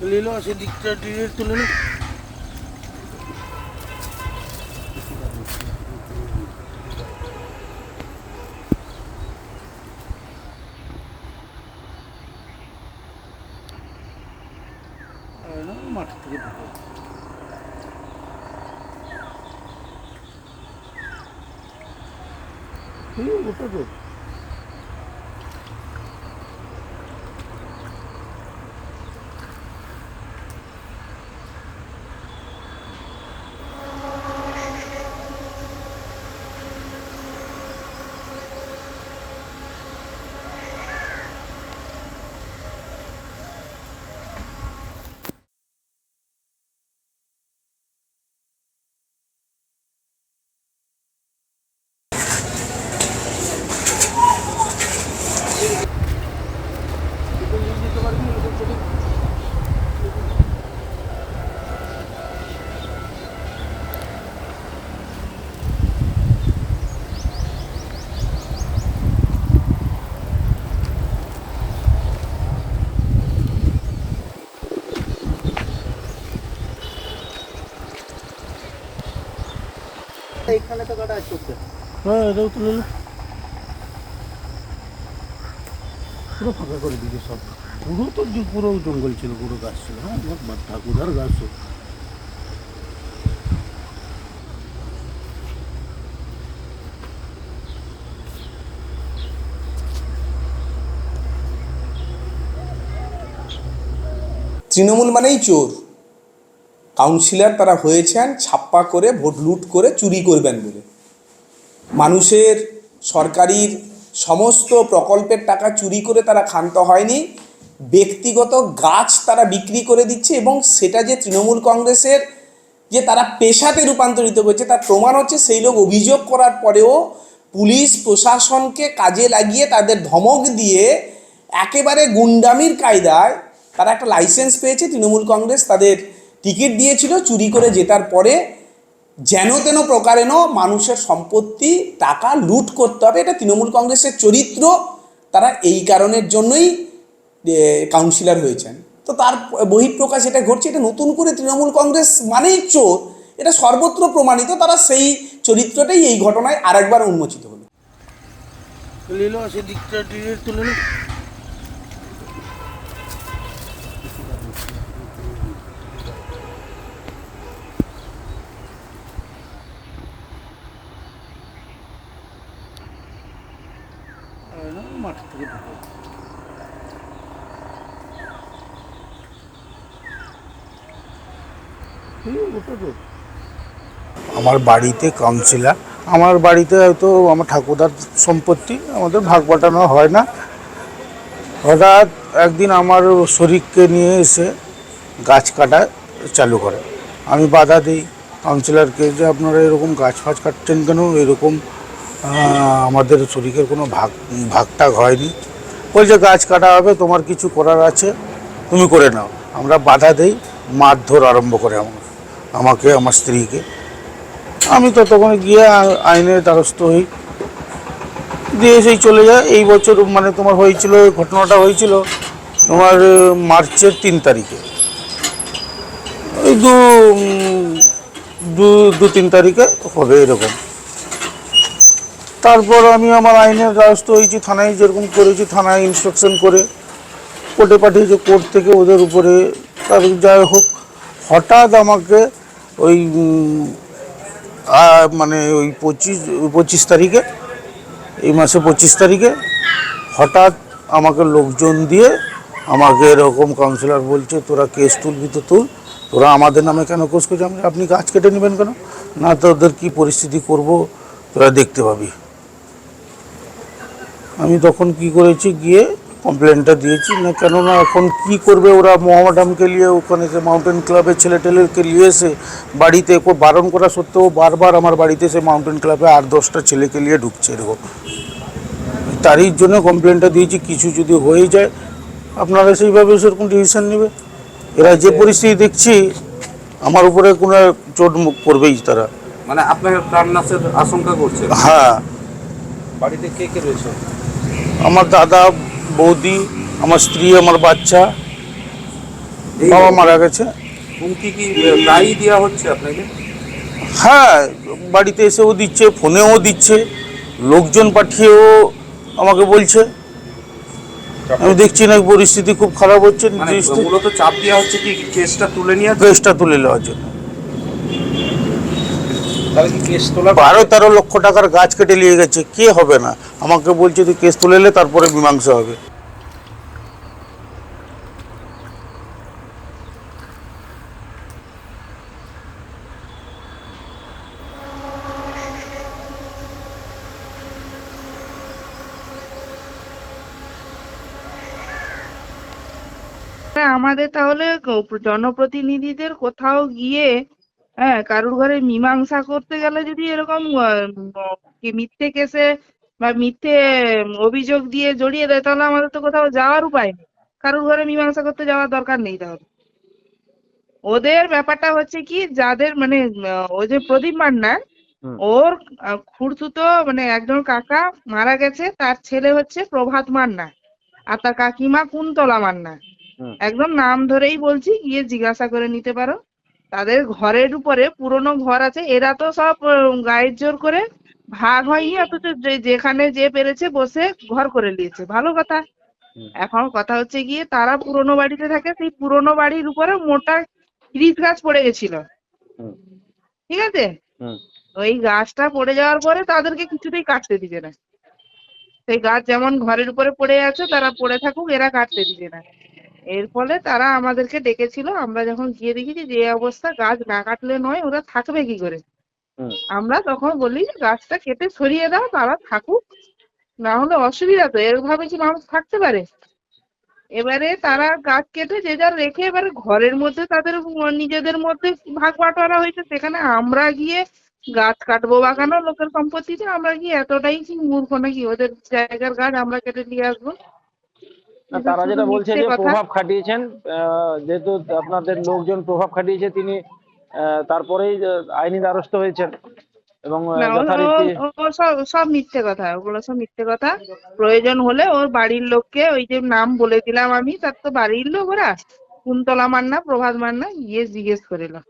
ले लो ऐसे दिखता डिटेल तो ले लो। মাঠ থেকে ঢুকে ওটা তো এখানে তো কাটা চলছে। হ্যাঁ এটাও তুলে লো। পুরো ফাঁকা করে দিয়েছে সব, পুরো তো পুরো জঙ্গল ছিল, পুরো গাছ ছিল। হ্যাঁ ঠাকুরার গাছ। তৃণমূল মানেই চোর। কাউন্সিলর তারা হয়েছেন ছাপ্পা করে, ভোট লুট করে, চুরি করবেন বলে। মানুষের সরকারির সমস্ত প্রকল্পের টাকা চুরি করে তারা ক্ষান্ত হয়নি, ব্যক্তিগত গাছ তারা বিক্রি করে দিচ্ছে। এবং সেটা যে তৃণমূল কংগ্রেসের যে তারা পেশাতে রূপান্তরিত করেছে তার প্রমাণ হচ্ছে সেই লোক অভিযোগ করার পরেও পুলিশ প্রশাসনকে কাজে লাগিয়ে তাদের ধমক দিয়ে একেবারে গুন্ডামির কায়দায় তারা একটা লাইসেন্স পেয়েছে। তৃণমূল কংগ্রেস তাদের টিকিট দিয়েছিল, চুরি করে জেতার পরে যেন তেন প্রকারেণ মানুষের সম্পত্তি টাকা লুট করতে হবে, এটা তৃণমূল কংগ্রেসের চরিত্র। তারা এই কারণের জন্যই কাউন্সিলর হয়েছেন। তো তার বহিঃপ্রকাশ এটা ঘটছে। এটা নতুন করে তৃণমূল কংগ্রেস মানেই চোর, এটা সর্বত্র প্রমাণিত। তারা সেই চরিত্রটাই এই ঘটনায় আরেকবার উন্মোচিত হলো। ले लो ऐसे दिखता डिटेल तो ले लो। মাঠ থেকে ঢুকে ওটা তো আমার বাড়িতে কাউন্সিলর, আমার বাড়িতে হয়তো আমার ঠাকুরদার সম্পত্তি, আমাদের ভাগ বাটানো হয় না। হঠাৎ একদিন আমার শরীরকে নিয়ে এসে গাছ কাটা চালু করে। আমি বাধা দিই কাউন্সিলরকে যে আপনারা এরকম গাছ ফাছ কাটছেন কেন, এরকম আমাদের শরীরের কোনো ভাগটাগ হয়নি। বলছে গাছ কাটা হবে, তোমার কিছু করার আছে তুমি করে নাও। আমরা বাধা দিই, মারধর আরম্ভ করে আমাকে আমার স্ত্রীকে। আমি তো তখন গিয়ে আইনের দ্বারস্থ হই, দিয়ে সেই চলে যায়। এই বছর মানে তোমার হয়েছিল, ঘটনাটা হয়েছিল তোমার মার্চের 3 তারিখে, ওই 2-3 তারিখে হবে এরকম। তারপর আমি আমার আইনের দ্বারস্থ হয়েছি, থানায় যেরকম করেছি, থানায় ইনস্ট্রাকশন করে কোর্টে পাঠিয়েছে, কোর্ট থেকে ওদের উপরে। তার যাই হোক, হঠাৎ আমাকে ওই মানে ওই 25 তারিখে, এই মাসে 25 তারিখে হঠাৎ আমাকে লোকজন দিয়ে আমাকে এরকম কাউন্সিলর বলছে, তোরা কেস তুলবি তো তুল, তোরা আমাদের নামে কেন কেস করছিস? আপনি গাছ কেটে নেবেন কেন? না, তোদের কী পরিস্থিতি করব তোরা দেখতে পাবি। আমি তখন কি করেছি, গিয়ে কমপ্লেনটা দিয়েছি। না কেননা এখন কি করবে ওরা, মোহামেডানকে নিয়ে ওখানে যে মাউন্টেন ক্লাবের ছেলেটেলেরকে নিয়ে এসে বাড়িতে বারণ করা সত্ত্বেও বারবার আমার বাড়িতে এসে মাউন্টেন ক্লাবে 8-10টা ছেলেকে নিয়ে ঢুকছে এরকম। তারই জন্য কমপ্লেনটা দিয়েছি, কিছু যদি হয়ে যায় আপনারা সেইভাবে সেরকম ডিসিশন নেবে। এরা যে পরিস্থিতি দেখছি আমার উপরে কোনো চোট মুখ করবেই তারা। মানে আপনাকে প্রাণনাশের আশঙ্কা করছে? হ্যাঁ। বাড়িতে কে কে রয়েছে? আমার দাদা, বৌদি, আমার স্ত্রী, আমার বাচ্চা। এই বাবা মারা গেছে। হুমকি কি প্রায়ই দেওয়া হচ্ছে আপনাকে? হ্যাঁ, বাড়িতে এসেও দিচ্ছে, ফোনেও দিচ্ছে, লোকজন পাঠিয়েও আমাকে বলছে। আমি দেখছি না পরিস্থিতি খুব খারাপ হচ্ছে, মানে মূলত চাপ দেওয়া হচ্ছে কি কেসটা তুলে নিয়ে আসবে? কেসটা তুলে নেওয়ার জন্য। তাহলে কি কেস তোলা 12-13 লক্ষ টাকার গাছ কেটে নিয়ে গেছে, কে হবে না? আমাকে বলছে তুই কেস তুলে নে, তারপরে মীমাংসা হবে। আমাদের তাহলে জনপ্রতিনিধিদের কোথাও গিয়ে, হ্যাঁ, কারুর ঘরে মীমাংসা করতে গেলে যদি এরকম কি মিথ্যে কেসে বা মিথ্যে অভিযোগ দিয়ে জড়িয়ে দেয়, তাহলে আমাদের তো কোথাও যাওয়ার উপায় নেই। কারুর ঘরে মীমাংসা করতে যাওয়ার দরকার নেই। তাহলে ওদের ব্যাপারটা হচ্ছে কি, যাদের মানে ওই যে প্রদীপ মান্না, ওর খুড়তুতো মানে একজন কাকা মারা গেছে, তার ছেলে হচ্ছে প্রভাত মান্না, আর তার কাকিমা কুন্তলা মান্না। একদম নাম ধরেই বলছি, গিয়ে জিজ্ঞাসা করে নিতে পারো। তাদের ঘরের উপরে পুরনো ঘর আছে, এরা তো সব গায়ের জোর করে ভাগ হয়নি, অথচ যেখানে যে পেরেছে বসে ঘর করে নিয়েছে, ভালো কথা। এখন কথা হচ্ছে গিয়ে তারা পুরনো বাড়িতে থাকে, সেই পুরনো বাড়ির উপরে মোটা ইরিশ গাছ পড়ে গেছিল, ঠিক আছে? ওই গাছটা পড়ে যাওয়ার পরে তাদেরকে কিছুতেই কাটতে দিবে না। সেই গাছ যেমন ঘরের উপরে পড়ে আছে, তারা পড়ে থাকুক, এরা কাটতে দিবে না। এর ফলে তারা আমাদেরকে ডেকেছিল। আমরা যখন গিয়ে দেখেছি যে অবস্থা, গাছ না কাটলে নয়, ওরা থাকবে কি করে? আমরা তখন বলি যে গাছটা কেটে সরিয়ে দাও, তারা থাকুক, না হলে অসুবিধা তো, এরভাবে কি মানুষ থাকতে পারে? এবারে তারা গাছ কেটে যে যার রেখে এবারে ঘরের মধ্যে তাদের নিজেদের মধ্যে ভাগ বাটোয়ারা হয়েছে। সেখানে আমরা গিয়ে গাছ কাটবো বা কেন লোকের সম্পত্তিতে, আমরা কি এতটাই কি মূর্খ নাকি ওদের জায়গার গাছ আমরা কেটে নিয়ে আসবো? না, এটা তারা শুধু যেটা বলছে মিথ্যে যে কথা। প্রভাব খাটিয়েছেন, যেহেতু আপনাদের লোকজন প্রভাব খাটিয়েছে, তিনি তারপরেই আইনি দ্বারস্থ হয়েছেন এবং না, ও ও যথারীতি। ও সব সব মিথ্যে কথা, ওগুলো সব মিথ্যে কথা। প্রয়োজন হলে ওর বাড়ির লোককে, ওই যে নাম বলে দিলাম আমি, তার তো বাড়ির লোক ওরা, কুন্তলা মান্না, প্রভাত মান্না, গিয়ে জিজ্ঞেস করে এলো।